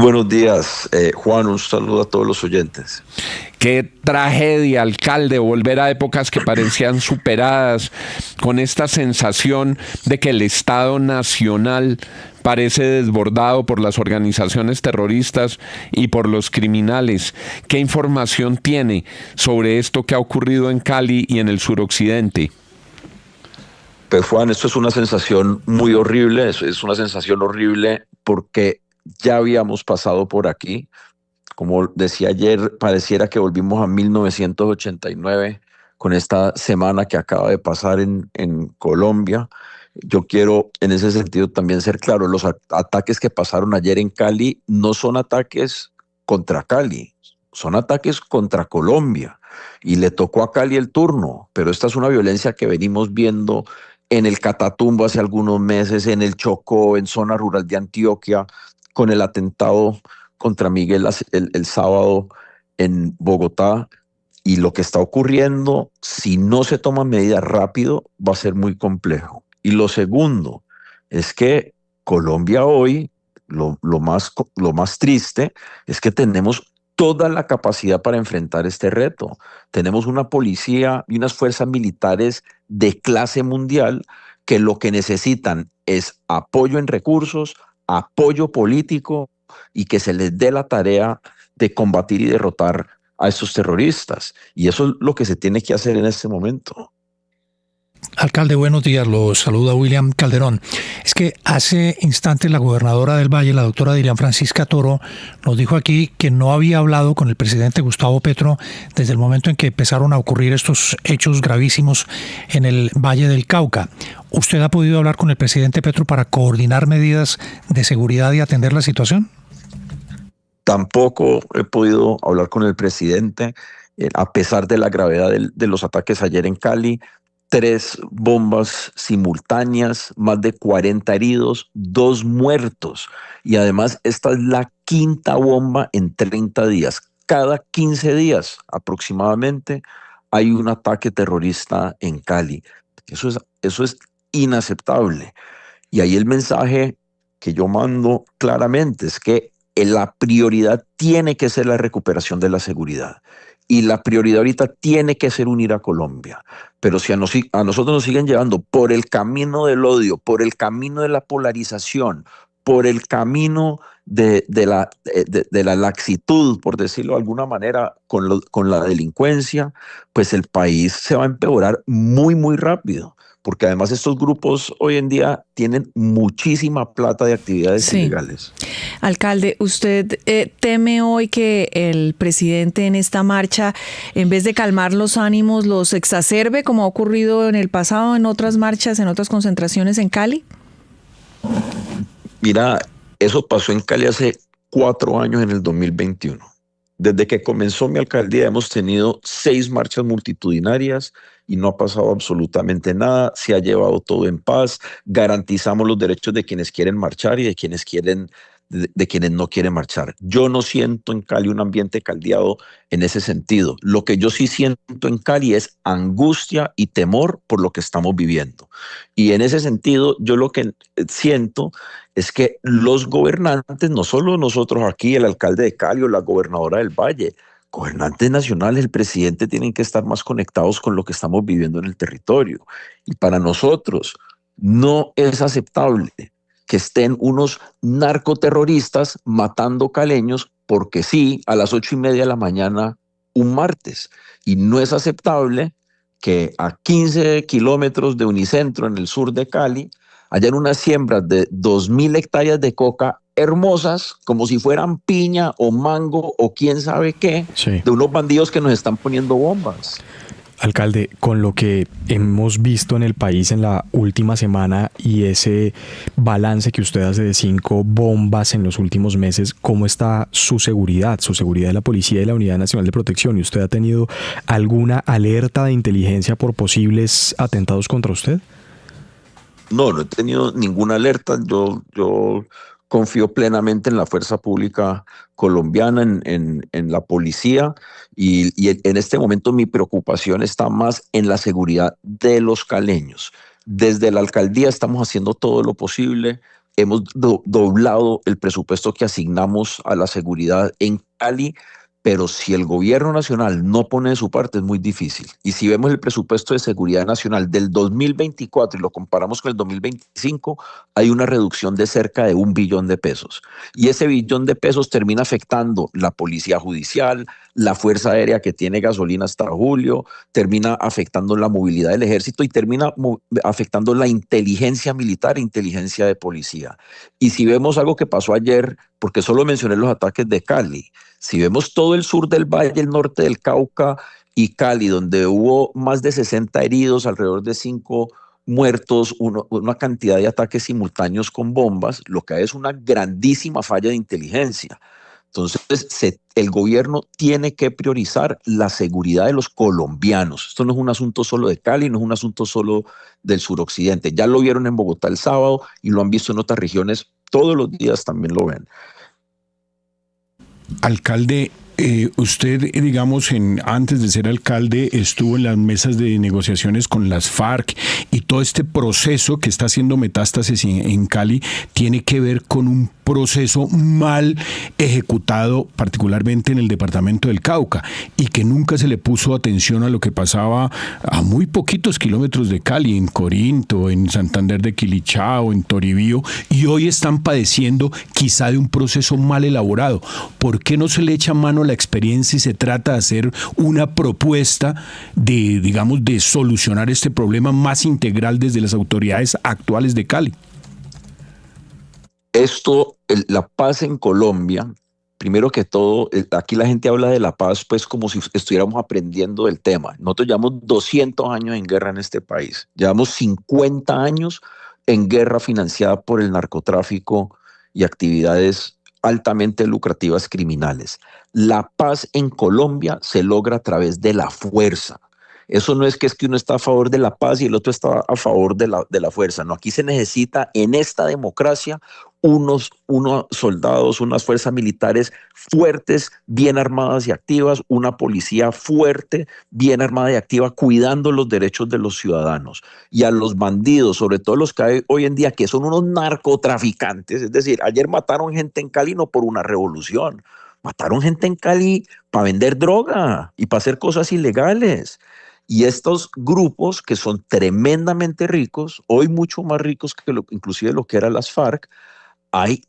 buenos días, Juan. Un saludo a todos los oyentes. Qué tragedia, alcalde, volver a épocas que parecían superadas, con esta sensación de que el Estado Nacional parece desbordado por las organizaciones terroristas y por los criminales. ¿Qué información tiene sobre esto que ha ocurrido en Cali y en el suroccidente? Pues Juan, esto es una sensación muy horrible, es una sensación horrible porque ya habíamos pasado por aquí. Como decía ayer, pareciera que volvimos a 1989 con esta semana que acaba de pasar en Colombia. Yo quiero en ese sentido también ser claro, los ataques que pasaron ayer en Cali no son ataques contra Cali, son ataques contra Colombia. Y le tocó a Cali el turno, pero esta es una violencia que venimos viendo en el Catatumbo hace algunos meses, en el Chocó, en zona rural de Antioquia, con el atentado contra Miguel el sábado en Bogotá. Y lo que está ocurriendo, si no se toman medidas rápido, va a ser muy complejo. Y lo segundo es que Colombia hoy, lo más triste es que tenemos toda la capacidad para enfrentar este reto. Tenemos una policía y unas fuerzas militares de clase mundial que lo que necesitan es apoyo en recursos, apoyo político y que se les dé la tarea de combatir y derrotar a estos terroristas. Y eso es lo que se tiene que hacer en este momento. Alcalde, buenos días. Lo saluda William Calderón. Es que hace instantes la gobernadora del Valle, la doctora Dilian Francisca Toro, nos dijo aquí que no había hablado con el presidente Gustavo Petro desde el momento en que empezaron a ocurrir estos hechos gravísimos en el Valle del Cauca. ¿Usted ha podido hablar con el presidente Petro para coordinar medidas de seguridad y atender la situación? Tampoco he podido hablar con el presidente, a pesar de la gravedad de los ataques ayer en Cali. 3 bombas simultáneas, más de 40 heridos, 2 muertos. Y además esta es la 5ª bomba en 30 días. Cada 15 días aproximadamente hay un ataque terrorista en Cali. Eso es inaceptable. Y ahí el mensaje que yo mando claramente es que la prioridad tiene que ser la recuperación de la seguridad. Y la prioridad ahorita tiene que ser unir a Colombia. Pero si a nosotros nos siguen llevando por el camino del odio, por el camino de la polarización, por el camino de la laxitud, por decirlo de alguna manera, con la delincuencia, pues el país se va a empeorar muy, muy rápido. Porque además estos grupos hoy en día tienen muchísima plata de actividades ilegales. Alcalde, ¿usted teme hoy que el presidente en esta marcha, en vez de calmar los ánimos, los exacerbe, como ha ocurrido en el pasado en otras marchas, en otras concentraciones en Cali? Mira, eso pasó en Cali hace 4 años, en el 2021. Desde que comenzó mi alcaldía hemos tenido 6 marchas multitudinarias y no ha pasado absolutamente nada. Se ha llevado todo en paz. Garantizamos los derechos de quienes quieren marchar y de quienes no quieren marchar. Yo no siento en Cali un ambiente caldeado en ese sentido. Lo que yo sí siento en Cali es angustia y temor por lo que estamos viviendo. Y en ese sentido, yo lo que siento es que los gobernantes, no solo nosotros aquí, el alcalde de Cali o la gobernadora del Valle, gobernantes nacionales, el presidente, tienen que estar más conectados con lo que estamos viviendo en el territorio. Y para nosotros no es aceptable que estén unos narcoterroristas matando caleños porque sí, a las 8:30 de la mañana un martes. Y no es aceptable que a 15 kilómetros de Unicentro, en el sur de Cali, hayan unas siembras de 2.000 hectáreas de coca hermosas, como si fueran piña o mango o quién sabe qué, sí, de unos bandidos que nos están poniendo bombas. Alcalde, con lo que hemos visto en el país en la última semana y ese balance que usted hace de 5 bombas en los últimos meses, ¿cómo está su seguridad de la policía y la Unidad Nacional de Protección? ¿Y usted ha tenido alguna alerta de inteligencia por posibles atentados contra usted? No he tenido ninguna alerta. Yo confío plenamente en la fuerza pública colombiana, en la policía, y en este momento mi preocupación está más en la seguridad de los caleños. Desde la alcaldía estamos haciendo todo lo posible hemos doblado el presupuesto que asignamos a la seguridad en Cali, pero si el gobierno nacional no pone de su parte es muy difícil. Y si vemos el presupuesto de seguridad nacional del 2024 y lo comparamos con el 2025, hay una reducción de cerca de $1 billón. Y ese $1 billón termina afectando la policía judicial, la Fuerza Aérea que tiene gasolina hasta julio, termina afectando la movilidad del ejército y termina afectando la inteligencia militar e inteligencia de policía. Y si vemos algo que pasó ayer, porque solo mencioné los ataques de Cali, si vemos todo el sur del valle, el norte del Cauca y Cali, donde hubo más de 60 heridos, alrededor de 5 muertos, una cantidad de ataques simultáneos con bombas, lo que hay es una grandísima falla de inteligencia. Entonces, el gobierno tiene que priorizar la seguridad de los colombianos. Esto no es un asunto solo de Cali, no es un asunto solo del suroccidente. Ya lo vieron en Bogotá el sábado y lo han visto en otras regiones. Todos los días también lo ven. Alcalde, usted, digamos, antes de ser alcalde, estuvo en las mesas de negociaciones con las FARC y todo este proceso que está haciendo Metástasis en Cali tiene que ver con un proceso mal ejecutado, particularmente en el departamento del Cauca, y que nunca se le puso atención a lo que pasaba a muy poquitos kilómetros de Cali, en Corinto, en Santander de Quilichao, en Toribío, y hoy están padeciendo quizá de un proceso mal elaborado. ¿Por qué no se le echa mano a la experiencia y se trata de hacer una propuesta de, digamos, de solucionar este problema más integral desde las autoridades actuales de Cali? La paz en Colombia, primero que todo, aquí la gente habla de la paz pues como si estuviéramos aprendiendo del tema. Nosotros llevamos 200 años en guerra en este país. Llevamos 50 años en guerra financiada por el narcotráfico y actividades altamente lucrativas criminales. La paz en Colombia se logra a través de la fuerza. Eso no es que uno está a favor de la paz y el otro está a favor de la fuerza. No, aquí se necesita en esta democracia unos soldados, unas fuerzas militares fuertes, bien armadas y activas, una policía fuerte, bien armada y activa, cuidando los derechos de los ciudadanos. Y a los bandidos, sobre todo los que hay hoy en día, que son unos narcotraficantes, es decir, ayer mataron gente en Cali no por una revolución, mataron gente en Cali para vender droga y para hacer cosas ilegales. Y estos grupos que son tremendamente ricos, hoy mucho más ricos que inclusive lo que eran las FARC,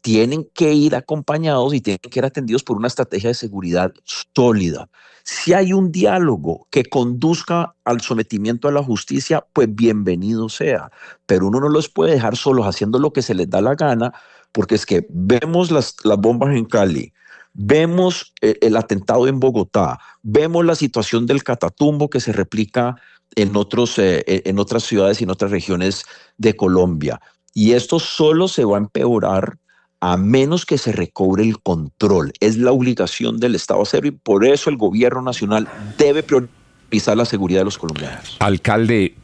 tienen que ir acompañados y tienen que ir atendidos por una estrategia de seguridad sólida. Si hay un diálogo que conduzca al sometimiento a la justicia, pues bienvenido sea. Pero uno no los puede dejar solos haciendo lo que se les da la gana, porque es que vemos las bombas en Cali, vemos el atentado en Bogotá, vemos la situación del Catatumbo que se replica en otras ciudades y en otras regiones de Colombia. Y esto solo se va a empeorar a menos que se recobre el control. Es la obligación del Estado hacerlo y por eso el gobierno nacional debe priorizar la seguridad de los colombianos. Alcalde,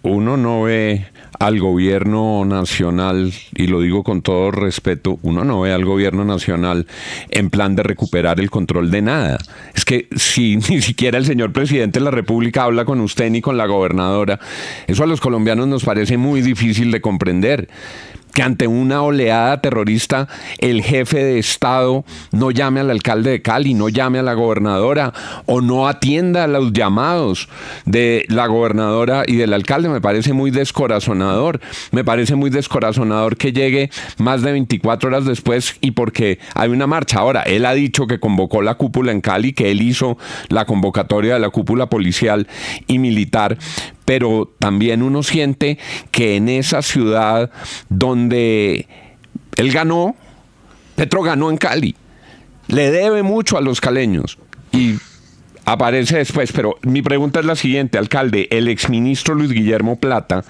uno no ve al gobierno nacional, y lo digo con todo respeto, uno no ve al gobierno nacional en plan de recuperar el control de nada. Es que si ni siquiera el señor presidente de la República habla con usted ni con la gobernadora, eso a los colombianos nos parece muy difícil de comprender. Que ante una oleada terrorista el jefe de Estado no llame al alcalde de Cali, no llame a la gobernadora o no atienda a los llamados de la gobernadora y del alcalde. Me parece muy descorazonador. Me parece muy descorazonador que llegue más de 24 horas después y porque hay una marcha. Ahora, él ha dicho que convocó la cúpula en Cali, que él hizo la convocatoria de la cúpula policial y militar, pero también uno siente que en esa ciudad donde él ganó, Petro ganó en Cali, le debe mucho a los caleños y aparece después. Pero mi pregunta es la siguiente, alcalde. El exministro Luis Guillermo Plata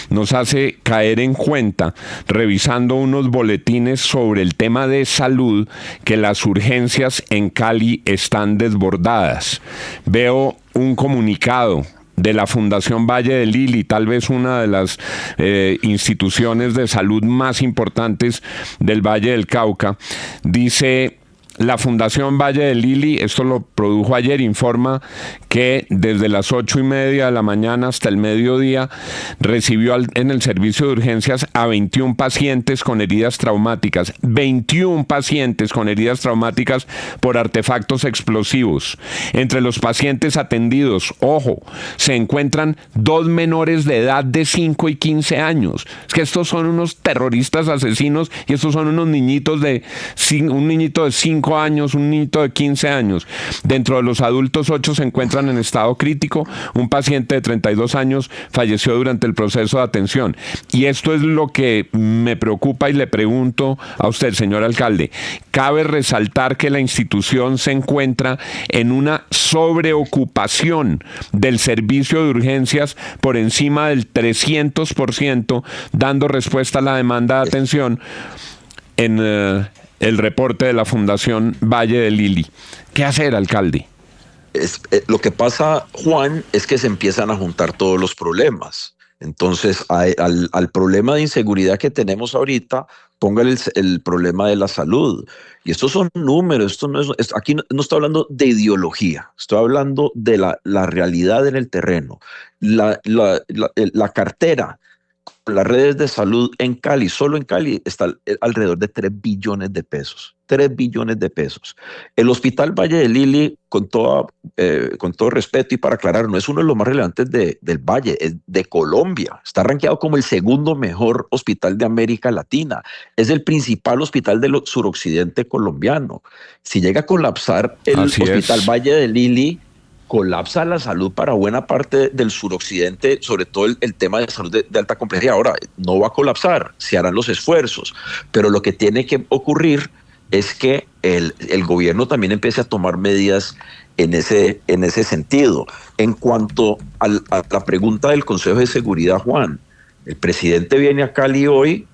nos hace caer en cuenta, revisando unos boletines sobre el tema de salud, que las urgencias en Cali están desbordadas. Veo un comunicado de la Fundación Valle del Lili, tal vez una de las instituciones de salud más importantes del Valle del Cauca. Dice La Fundación Valle de Lili, esto lo produjo ayer, informa que desde las 8:30 de la mañana hasta el mediodía recibió en el servicio de urgencias a 21 pacientes con heridas traumáticas. 21 pacientes con heridas traumáticas por artefactos explosivos. Entre los pacientes atendidos, ojo, se encuentran 2 menores de edad de 5 y 15 años. Es que estos son unos terroristas asesinos y estos son unos niñitos un niñito de 5 años, un niñito de 15 años. Dentro de los adultos, 8 se encuentran en estado crítico. Un paciente de 32 años falleció durante el proceso de atención. Y esto es lo que me preocupa y le pregunto a usted, señor alcalde. Cabe resaltar que la institución se encuentra en una sobreocupación del servicio de urgencias por encima del 300%, dando respuesta a la demanda de atención en el reporte de la Fundación Valle de Lili. ¿Qué hacer, alcalde? Lo que pasa, Juan, es que se empiezan a juntar todos los problemas. Entonces, al problema de inseguridad que tenemos ahorita, póngale el problema de la salud. Y estos son números, aquí no estoy hablando de ideología, estoy hablando de la realidad en el terreno. La cartera, las redes de salud en Cali, solo en Cali, está alrededor de 3 billones de pesos. 3 billones de pesos. El Hospital Valle de Lili, con todo respeto y para aclarar, no es uno de los más relevantes del Valle, es de Colombia. Está rankeado como el segundo mejor hospital de América Latina. Es el principal hospital del suroccidente colombiano. Si llega a colapsar el Hospital Valle de Lili, colapsa la salud para buena parte del suroccidente, sobre todo el tema de salud de alta complejidad. Ahora, no va a colapsar, se harán los esfuerzos, pero lo que tiene que ocurrir es que el gobierno también empiece a tomar medidas en ese sentido. En cuanto a la pregunta del Consejo de Seguridad, Juan, el presidente viene a Cali hoy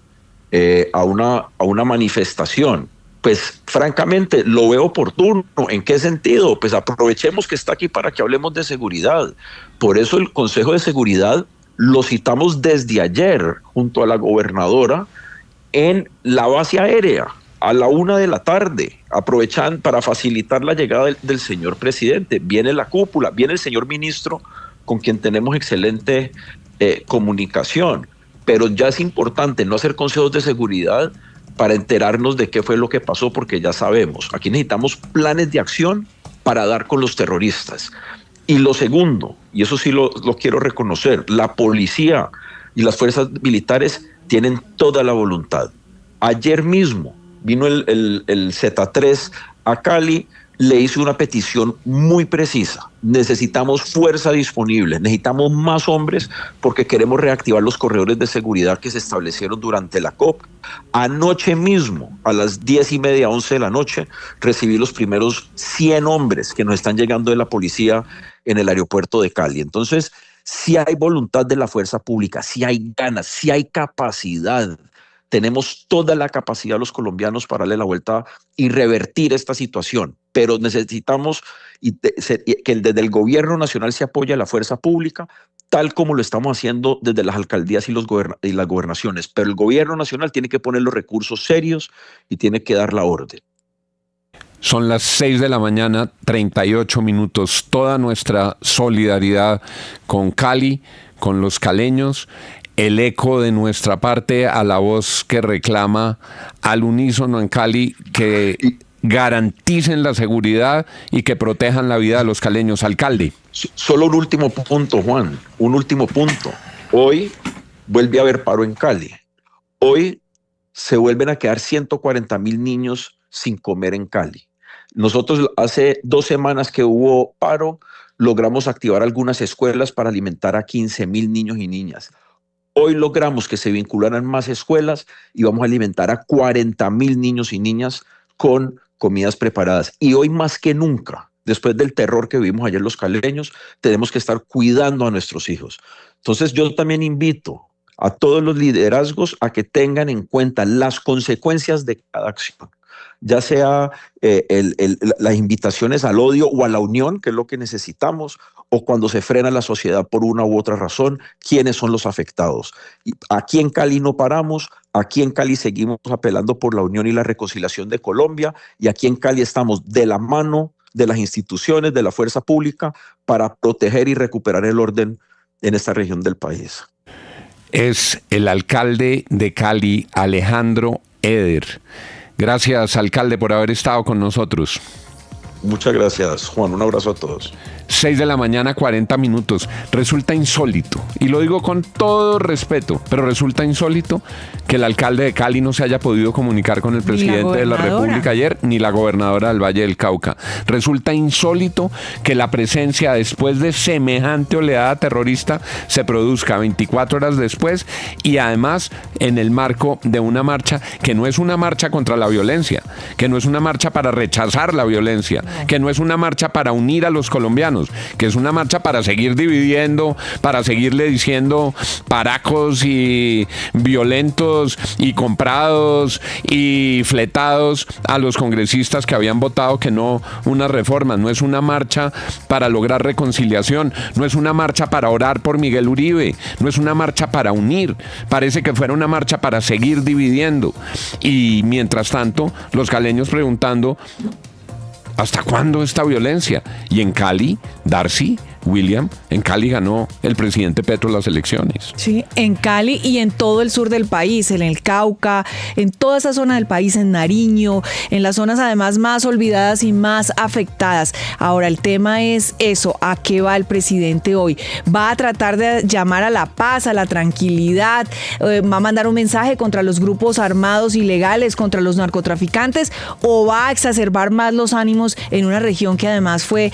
a una manifestación. Pues francamente lo veo oportuno. ¿En qué sentido? Pues aprovechemos que está aquí para que hablemos de seguridad. Por eso el Consejo de Seguridad lo citamos desde ayer junto a la gobernadora en la base aérea a la 1:00 p.m. Aprovechan para facilitar la llegada del señor presidente. Viene la cúpula, viene el señor ministro con quien tenemos excelente comunicación. Pero ya es importante no hacer consejos de seguridad para enterarnos de qué fue lo que pasó, porque ya sabemos. Aquí necesitamos planes de acción para dar con los terroristas. Y lo segundo, y eso sí lo quiero reconocer, la policía y las fuerzas militares tienen toda la voluntad. Ayer mismo vino el Z3 a Cali, le hice una petición muy precisa. Necesitamos fuerza disponible, necesitamos más hombres porque queremos reactivar los corredores de seguridad que se establecieron durante la COP. Anoche mismo, a las 10:30, 11 de la noche, recibí los primeros 100 hombres que nos están llegando de la policía en el aeropuerto de Cali. Entonces, si hay voluntad de la fuerza pública, si hay ganas, si hay capacidad. Tenemos toda la capacidad los colombianos para darle la vuelta y revertir esta situación, pero necesitamos que desde el gobierno nacional se apoye a la fuerza pública, tal como lo estamos haciendo desde las alcaldías y las gobernaciones, pero el gobierno nacional tiene que poner los recursos serios y tiene que dar la orden. Son las 6:38 a.m. Toda nuestra solidaridad con Cali, con los caleños. El eco de nuestra parte a la voz que reclama al unísono en Cali que garanticen la seguridad y que protejan la vida de los caleños. Alcalde. Solo un último punto, Juan, un último punto. Hoy vuelve a haber paro en Cali. Hoy se vuelven a quedar 140,000 niños sin comer en Cali. Nosotros hace 2 semanas que hubo paro, logramos activar algunas escuelas para alimentar a 15,000 niños y niñas. Hoy logramos que se vincularan más escuelas y vamos a alimentar a 40,000 niños y niñas con comidas preparadas. Y hoy más que nunca, después del terror que vivimos ayer los caleños, tenemos que estar cuidando a nuestros hijos. Entonces yo también invito a todos los liderazgos a que tengan en cuenta las consecuencias de cada acción, ya sea las invitaciones al odio o a la unión, que es lo que necesitamos, o cuando se frena la sociedad por una u otra razón, quiénes son los afectados. Y aquí en Cali no paramos, aquí en Cali seguimos apelando por la unión y la reconciliación de Colombia, y aquí en Cali estamos de la mano de las instituciones, de la fuerza pública, para proteger y recuperar el orden en esta región del país. Es el alcalde de Cali, Alejandro Eder. Gracias, alcalde, por haber estado con nosotros. Muchas gracias, Juan. Un abrazo a todos. 6 de la mañana, 40 minutos. Resulta insólito, y lo digo con todo respeto, pero resulta insólito que el alcalde de Cali no se haya podido comunicar con el presidente de la República ayer, ni la gobernadora del Valle del Cauca. Resulta insólito que la presencia después de semejante oleada terrorista se produzca 24 horas después, y además en el marco de una marcha que no es una marcha contra la violencia, que no es una marcha para rechazar la violencia, que no es una marcha para unir a los colombianos, que es una marcha para seguir dividiendo, para seguirle diciendo paracos y violentos y comprados y fletados a los congresistas que habían votado que no unas reformas. No es una marcha para lograr reconciliación, no es una marcha para orar por Miguel Uribe, no es una marcha para unir. Parece que fuera una marcha para seguir dividiendo. Y mientras tanto, los caleños preguntando: ¿hasta cuándo esta violencia? Y en Cali, Darcy, William, en Cali ganó el presidente Petro las elecciones. Sí, en Cali y en todo el sur del país, en el Cauca, en toda esa zona del país, en Nariño, en las zonas además más olvidadas y más afectadas. Ahora, el tema es eso, ¿a qué va el presidente hoy? ¿Va a tratar de llamar a la paz, a la tranquilidad? ¿Va a mandar un mensaje contra los grupos armados ilegales, contra los narcotraficantes? ¿O va a exacerbar más los ánimos en una región que además fue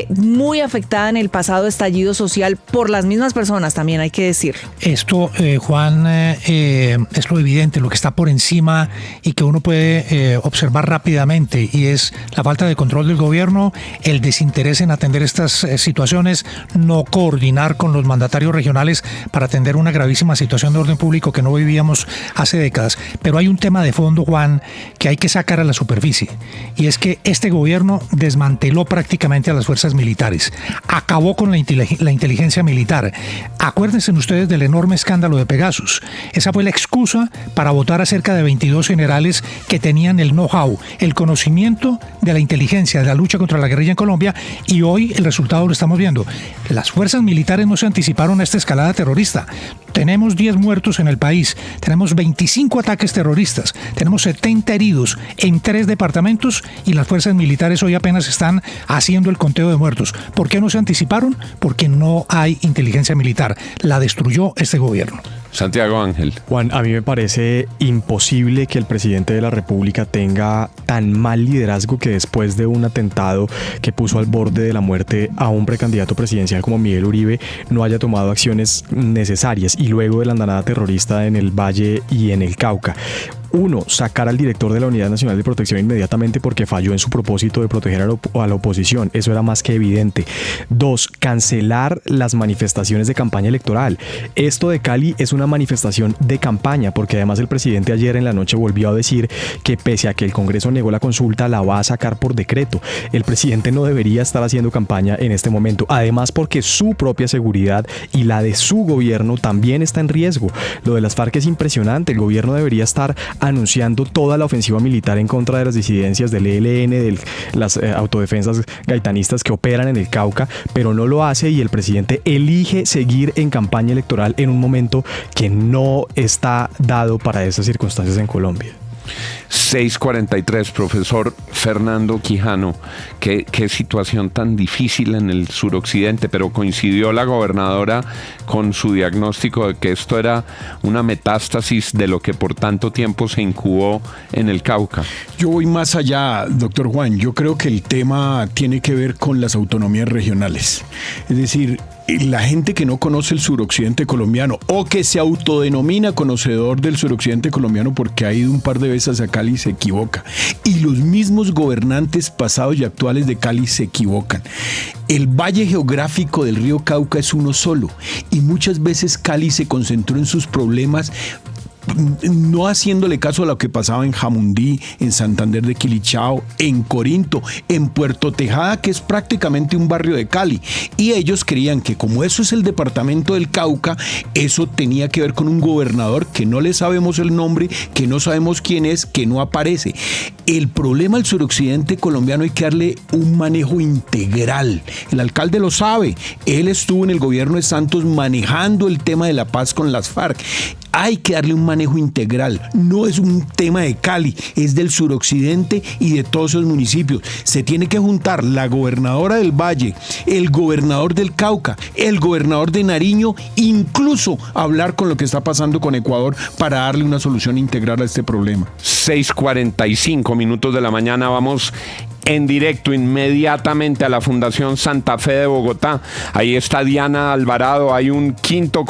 muy afectada en el pasado estallido social por las mismas personas, también hay que decirlo? Esto, Juan, es lo evidente, lo que está por encima y que uno puede observar rápidamente, y es la falta de control del gobierno, el desinterés en atender estas situaciones, no coordinar con los mandatarios regionales para atender una gravísima situación de orden público que no vivíamos hace décadas. Pero hay un tema de fondo, Juan, que hay que sacar a la superficie, y es que este gobierno desmanteló prácticamente a las fuerzas militares, acabó con la inteligencia militar. Acuérdense ustedes del enorme escándalo de Pegasus. Esa fue la excusa para votar a cerca de 22 generales que tenían el know-how, el conocimiento de la inteligencia, de la lucha contra la guerrilla en Colombia, y hoy el resultado lo estamos viendo. Las fuerzas militares no se anticiparon a esta escalada terrorista. Tenemos 10 muertos en el país, tenemos 25 ataques terroristas, tenemos 70 heridos en 3 departamentos, y las fuerzas militares hoy apenas están haciendo el conteo de muertos. ¿Por qué no se anticiparon? Porque no hay inteligencia militar. La destruyó este gobierno. Santiago Ángel. Juan, a mí me parece imposible que el presidente de la República tenga tan mal liderazgo que después de un atentado que puso al borde de la muerte a un precandidato presidencial como Miguel Uribe no haya tomado acciones necesarias, y luego de la andanada terrorista en el Valle y en el Cauca. 1. Sacar al director de la Unidad Nacional de Protección inmediatamente porque falló en su propósito de proteger a la oposición. Eso era más que evidente. 2. Cancelar las manifestaciones de campaña electoral. Esto de Cali es una manifestación de campaña, porque además el presidente ayer en la noche volvió a decir que pese a que el Congreso negó la consulta, la va a sacar por decreto. El presidente no debería estar haciendo campaña en este momento. Además, porque su propia seguridad y la de su gobierno también está en riesgo. Lo de las FARC es impresionante. El gobierno debería estar anunciando toda la ofensiva militar en contra de las disidencias del ELN, de las autodefensas gaitanistas que operan en el Cauca, pero no lo hace, y el presidente elige seguir en campaña electoral en un momento que no está dado para esas circunstancias en Colombia. 6:43, profesor Fernando Quijano, qué situación tan difícil en el suroccidente, pero coincidió la gobernadora con su diagnóstico de que esto era una metástasis de lo que por tanto tiempo se incubó en el Cauca. Yo voy más allá, doctor Juan. Yo creo que el tema tiene que ver con las autonomías regionales. Es decir, la gente que no conoce el suroccidente colombiano o que se autodenomina conocedor del suroccidente colombiano porque ha ido un par de veces a Cali se equivoca. Y los mismos gobernantes pasados y actuales de Cali se equivocan. El valle geográfico del río Cauca es uno solo y muchas veces Cali se concentró en sus problemas no haciéndole caso a lo que pasaba en Jamundí, en Santander de Quilichao, en Corinto, en Puerto Tejada, que es prácticamente un barrio de Cali. Y ellos creían que como eso es el departamento del Cauca, eso tenía que ver con un gobernador que no le sabemos el nombre, que no sabemos quién es, que no aparece. El problema al suroccidente colombiano hay que darle un manejo integral. El alcalde lo sabe. Él estuvo en el gobierno de Santos manejando el tema de la paz con las FARC. Hay que darle un manejo integral. No es un tema de Cali, es del suroccidente y de todos esos municipios. Se tiene que juntar la gobernadora del Valle, el gobernador del Cauca, el gobernador de Nariño, incluso hablar con lo que está pasando con Ecuador para darle una solución integral a este problema. 6:45 de la mañana, vamos en directo inmediatamente a la Fundación Santa Fe de Bogotá. Ahí está Diana Alvarado, hay un quinto